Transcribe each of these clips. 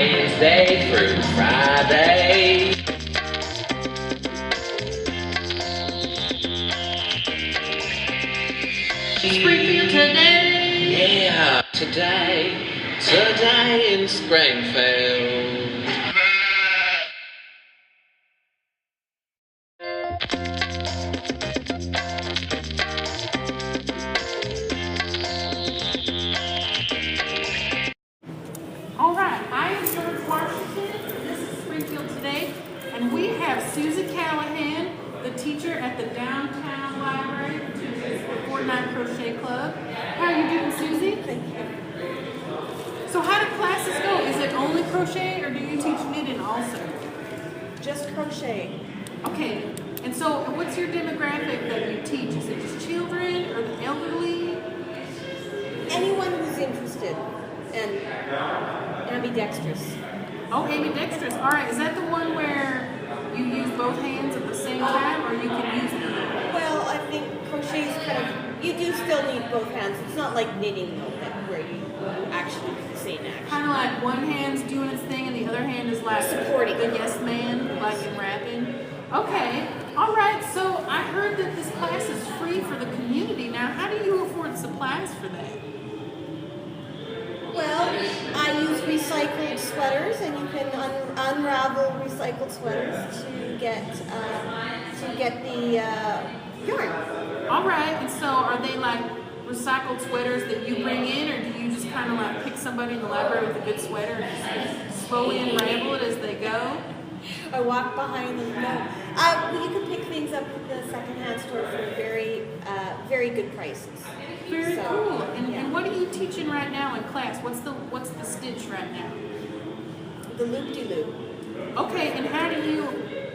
Wednesday through Friday. Springfield Today. Yeah, today in Springfield. All right, I am George Washington. This is Springfield Today, and we have Suzy Callahan, the teacher at the downtown library, which is the Fortnight Crochet Club. How are you doing, Suzy? Thank you. So how do classes go? Is it only crochet, or do you teach knitting also? Just crochet. Okay, and so what's your demographic that you teach? Is it just children or the elderly? Anyone who's interested and ambidextrous. Oh, ambidextrous. All right, is that the one where you use both hands at the same time, or you can use either? Well, I think crochet is kind of, you do still need both hands. It's not like knitting though, where you actually do the same action. Kind of like one hand's doing its thing and the other hand is like Supporting the it. yes man, like in rapping. Okay, all right. So I heard that this class is free for the community. Now, how do you afford supplies for that? Well, I use recycled sweaters, and you can unravel recycled sweaters to get the yarn. All right. And so are they like recycled sweaters that you bring in, or do you just kind of like pick somebody in the library with a good sweater and just slowly unravel it as they go? I walk behind them. No, you can pick things up at the secondhand store for very good prices. Very So, cool. And, yeah. and what are you teaching right now in class? What's the stitch right now? The loop-de-loop. Okay, and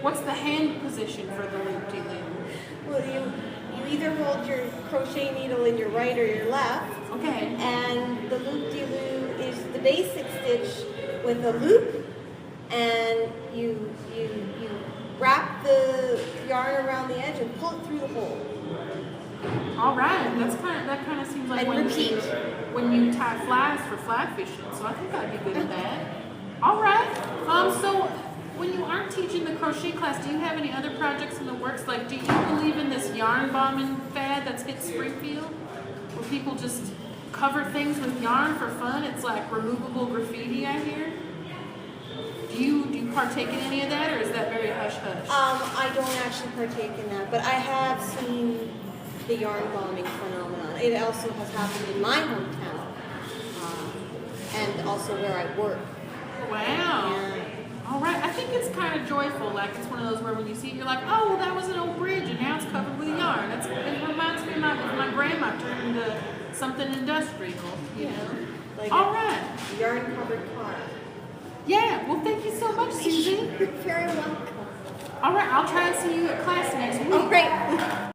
what's the hand position for the loop-de-loop? Well, you either hold your crochet needle in your right or your left, Okay. and the loop-de-loop is the basic stitch with a loop, and you wrap the yarn around the edge and pull it through the hole. All right. That kind of seems like And repeat. when you tie flies for fly fishing. So I think I'd be good at that. All right. So when you aren't teaching the crochet class, do you have any other projects in the works? Like, do you believe in this yarn bombing fad that's hit Springfield, where people just cover things with yarn for fun? It's like removable graffiti, I hear. Do you partake in any of that, or is that very hush-hush? I don't actually partake in that, but I have seen the yarn bombing phenomenon. It also has happened in my hometown, and also where I work. Wow. Yeah. All right. I think it's kind of joyful. Like, it's one of those where when you see it, you're like, oh, well, that was an old bridge, and now it's covered with yarn. It reminds me of my grandma turned into something industrial, you know? Like All a right. yarn-covered car. Yeah. Well, thank you so much, Suzy. You're very welcome. All right. I'll try and see you at class next week. Oh, great.